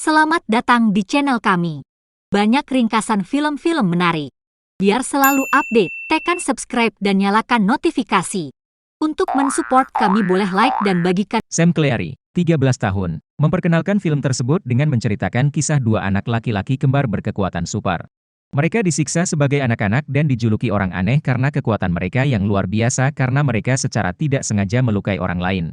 Selamat datang di channel kami. Banyak ringkasan film-film menarik. Biar selalu update, tekan subscribe dan nyalakan notifikasi. Untuk mensupport kami boleh like dan bagikan. Sam Cleary, 13 tahun, memperkenalkan film tersebut dengan menceritakan kisah dua anak laki-laki kembar berkekuatan super. Mereka disiksa sebagai anak-anak dan dijuluki orang aneh karena kekuatan mereka yang luar biasa karena mereka secara tidak sengaja melukai orang lain.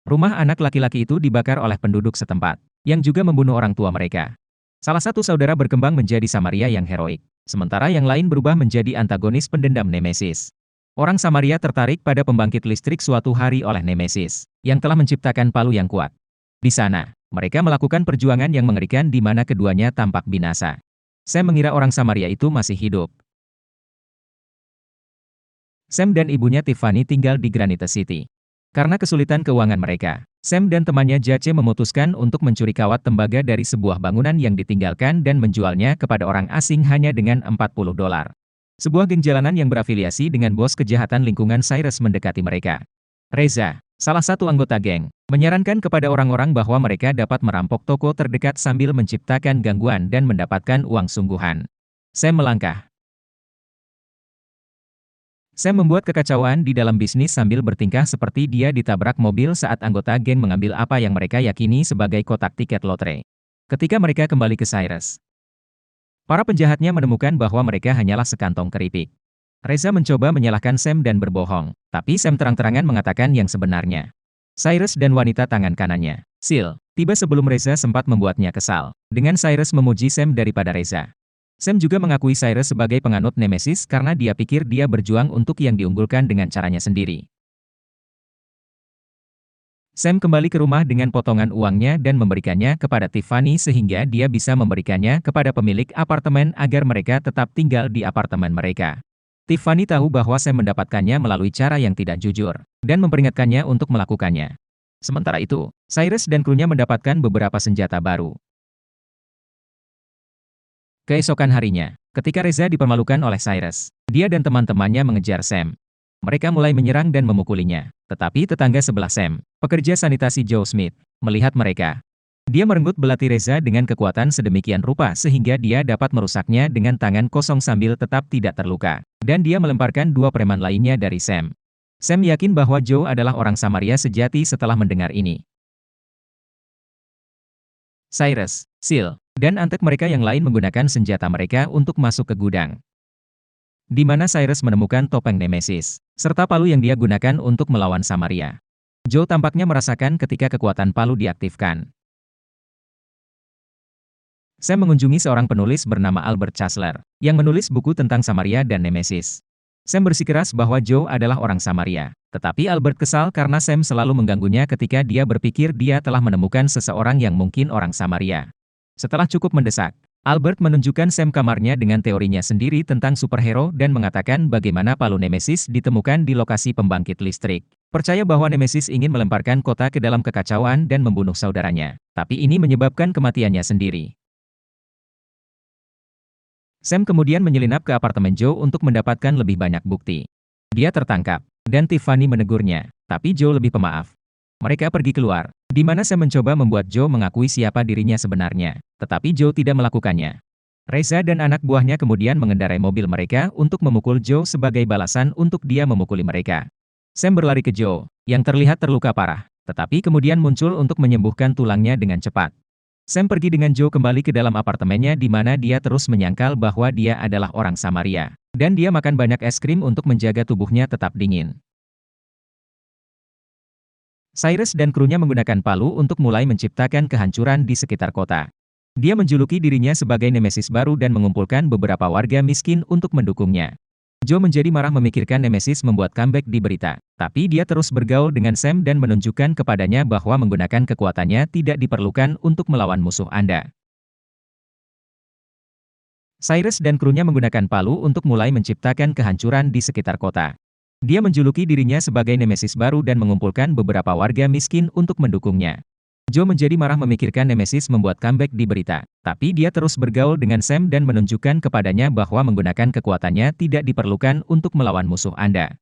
Rumah anak laki-laki itu dibakar oleh penduduk setempat, yang juga membunuh orang tua mereka. Salah satu saudara berkembang menjadi Samaria yang heroik, sementara yang lain berubah menjadi antagonis pendendam Nemesis. Orang Samaria tertarik pada pembangkit listrik suatu hari oleh Nemesis, yang telah menciptakan palu yang kuat. Di sana, mereka melakukan perjuangan yang mengerikan di mana keduanya tampak binasa. Sam mengira orang Samaria itu masih hidup. Sam dan ibunya Tiffany tinggal di Granite City. Karena kesulitan keuangan mereka, Sam dan temannya Jace memutuskan untuk mencuri kawat tembaga dari sebuah bangunan yang ditinggalkan dan menjualnya kepada orang asing hanya dengan $40. Sebuah geng jalanan yang berafiliasi dengan bos kejahatan lingkungan Cyrus mendekati mereka. Reza, salah satu anggota geng, menyarankan kepada orang-orang bahwa mereka dapat merampok toko terdekat sambil menciptakan gangguan dan mendapatkan uang sungguhan. Sam melangkah. Sam membuat kekacauan di dalam bisnis sambil bertingkah seperti dia ditabrak mobil saat anggota geng mengambil apa yang mereka yakini sebagai kotak tiket lotre. Ketika mereka kembali ke Cyrus, para penjahatnya menemukan bahwa mereka hanyalah sekantong keripik. Reza mencoba menyalahkan Sam dan berbohong, tapi Sam terang-terangan mengatakan yang sebenarnya. Cyrus dan wanita tangan kanannya, Sil, tiba sebelum Reza sempat membuatnya kesal, dengan Cyrus memuji Sam daripada Reza. Sam juga mengakui Cyrus sebagai penganut Nemesis karena dia pikir dia berjuang untuk yang diunggulkan dengan caranya sendiri. Sam kembali ke rumah dengan potongan uangnya dan memberikannya kepada Tiffany sehingga dia bisa memberikannya kepada pemilik apartemen agar mereka tetap tinggal di apartemen mereka. Tiffany tahu bahwa Sam mendapatkannya melalui cara yang tidak jujur, dan memperingatkannya untuk melakukannya. Sementara itu, Cyrus dan krunya mendapatkan beberapa senjata baru. Keesokan harinya, ketika Reza dipermalukan oleh Cyrus, dia dan teman-temannya mengejar Sam. Mereka mulai menyerang dan memukulinya, tetapi tetangga sebelah Sam, pekerja sanitasi Joe Smith, melihat mereka. Dia merenggut belati Reza dengan kekuatan sedemikian rupa sehingga dia dapat merusaknya dengan tangan kosong sambil tetap tidak terluka, dan dia melemparkan dua preman lainnya dari Sam. Sam yakin bahwa Joe adalah orang Samaria sejati setelah mendengar ini. Cyrus, Sil, dan antek mereka yang lain menggunakan senjata mereka untuk masuk ke gudang, di mana Cyrus menemukan topeng Nemesis, serta palu yang dia gunakan untuk melawan Samaria. Joe tampaknya merasakan ketika kekuatan palu diaktifkan. Sam mengunjungi seorang penulis bernama Albert Chasler, yang menulis buku tentang Samaria dan Nemesis. Sam bersikeras bahwa Joe adalah orang Samaria, tetapi Albert kesal karena Sam selalu mengganggunya ketika dia berpikir dia telah menemukan seseorang yang mungkin orang Samaria. Setelah cukup mendesak, Albert menunjukkan Sam kamarnya dengan teorinya sendiri tentang superhero dan mengatakan bagaimana palu Nemesis ditemukan di lokasi pembangkit listrik. Percaya bahwa Nemesis ingin melemparkan kota ke dalam kekacauan dan membunuh saudaranya, tapi ini menyebabkan kematiannya sendiri. Sam kemudian menyelinap ke apartemen Joe untuk mendapatkan lebih banyak bukti. Dia tertangkap, dan Tiffany menegurnya, tapi Joe lebih pemaaf. Mereka pergi keluar, di mana Sam mencoba membuat Joe mengakui siapa dirinya sebenarnya, tetapi Joe tidak melakukannya. Reza dan anak buahnya kemudian mengendarai mobil mereka untuk memukul Joe sebagai balasan untuk dia memukuli mereka. Sam berlari ke Joe, yang terlihat terluka parah, tetapi kemudian muncul untuk menyembuhkan tulangnya dengan cepat. Sam pergi dengan Joe kembali ke dalam apartemennya di mana dia terus menyangkal bahwa dia adalah orang Samaria, dan dia makan banyak es krim untuk menjaga tubuhnya tetap dingin. Cyrus dan krunya menggunakan palu untuk mulai menciptakan kehancuran di sekitar kota. Dia menjuluki dirinya sebagai Nemesis baru dan mengumpulkan beberapa warga miskin untuk mendukungnya. Joe menjadi marah memikirkan Nemesis membuat comeback di berita, tapi dia terus bergaul dengan Sam dan menunjukkan kepadanya bahwa menggunakan kekuatannya tidak diperlukan untuk melawan musuh Anda. Cyrus dan krunya menggunakan palu untuk mulai menciptakan kehancuran di sekitar kota. Dia menjuluki dirinya sebagai Nemesis baru dan mengumpulkan beberapa warga miskin untuk mendukungnya. Joe menjadi marah memikirkan Nemesis membuat comeback di berita, tapi dia terus bergaul dengan Sam dan menunjukkan kepadanya bahwa menggunakan kekuatannya tidak diperlukan untuk melawan musuh Anda.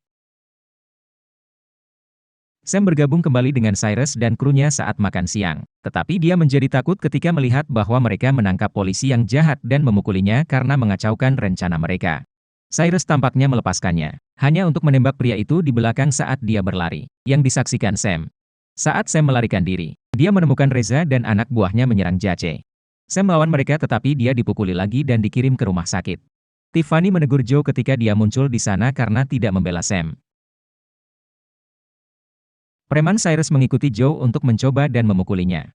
Sam bergabung kembali dengan Cyrus dan krunya saat makan siang, tetapi dia menjadi takut ketika melihat bahwa mereka menangkap polisi yang jahat dan memukulinya karena mengacaukan rencana mereka. Cyrus tampaknya melepaskannya, hanya untuk menembak pria itu di belakang saat dia berlari, yang disaksikan Sam. Saat Sam melarikan diri, dia menemukan Reza dan anak buahnya menyerang Jace. Sam melawan mereka tetapi dia dipukuli lagi dan dikirim ke rumah sakit. Tiffany menegur Joe ketika dia muncul di sana karena tidak membela Sam. Preman Cyrus mengikuti Joe untuk mencoba dan memukulinya.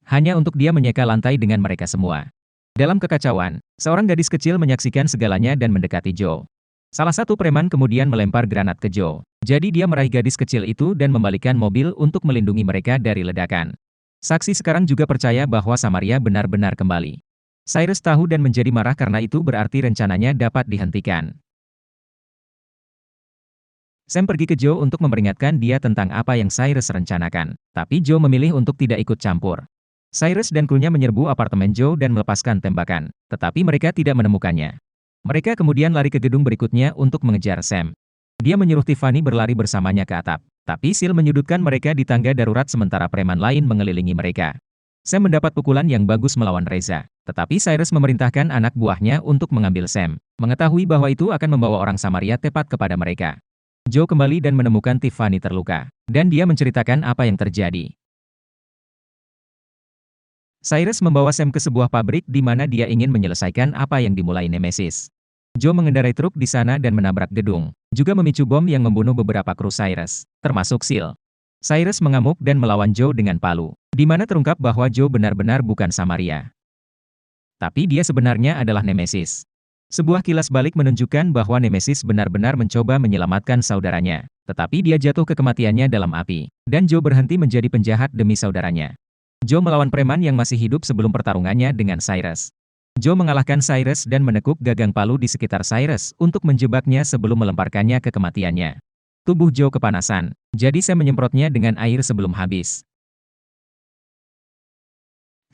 Hanya untuk dia menyeka lantai dengan mereka semua. Dalam kekacauan, seorang gadis kecil menyaksikan segalanya dan mendekati Joe. Salah satu preman kemudian melempar granat ke Joe. Jadi dia meraih gadis kecil itu dan membalikan mobil untuk melindungi mereka dari ledakan. Saksi sekarang juga percaya bahwa Samaria benar-benar kembali. Cyrus tahu dan menjadi marah karena itu berarti rencananya dapat dihentikan. Sam pergi ke Joe untuk memperingatkan dia tentang apa yang Cyrus rencanakan, tapi Joe memilih untuk tidak ikut campur. Cyrus dan krunya menyerbu apartemen Joe dan melepaskan tembakan, tetapi mereka tidak menemukannya. Mereka kemudian lari ke gedung berikutnya untuk mengejar Sam. Dia menyuruh Tiffany berlari bersamanya ke atap, tapi Sil menyudutkan mereka di tangga darurat sementara preman lain mengelilingi mereka. Sam mendapat pukulan yang bagus melawan Reza, tetapi Cyrus memerintahkan anak buahnya untuk mengambil Sam, mengetahui bahwa itu akan membawa orang Samaria tepat kepada mereka. Joe kembali dan menemukan Tiffany terluka, dan dia menceritakan apa yang terjadi. Cyrus membawa Sam ke sebuah pabrik di mana dia ingin menyelesaikan apa yang dimulai Nemesis. Joe mengendarai truk di sana dan menabrak gedung, juga memicu bom yang membunuh beberapa kru Cyrus, termasuk Sil. Cyrus mengamuk dan melawan Joe dengan palu, di mana terungkap bahwa Joe benar-benar bukan Samaria. Tapi dia sebenarnya adalah Nemesis. Sebuah kilas balik menunjukkan bahwa Nemesis benar-benar mencoba menyelamatkan saudaranya, tetapi dia jatuh ke kematiannya dalam api, dan Joe berhenti menjadi penjahat demi saudaranya. Joe melawan preman yang masih hidup sebelum pertarungannya dengan Cyrus. Joe mengalahkan Cyrus dan menekuk gagang palu di sekitar Cyrus untuk menjebaknya sebelum melemparkannya ke kematiannya. Tubuh Joe kepanasan, jadi Sam menyemprotnya dengan air sebelum habis.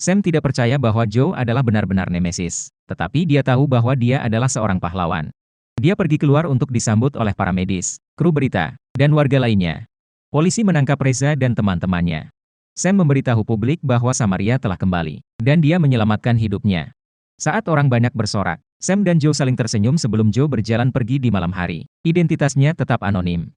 Sam tidak percaya bahwa Joe adalah benar-benar Nemesis, tetapi dia tahu bahwa dia adalah seorang pahlawan. Dia pergi keluar untuk disambut oleh para medis, kru berita, dan warga lainnya. Polisi menangkap Reza dan teman-temannya. Sam memberitahu publik bahwa Samaria telah kembali, dan dia menyelamatkan hidupnya. Saat orang banyak bersorak, Sam dan Joe saling tersenyum sebelum Joe berjalan pergi di malam hari. Identitasnya tetap anonim.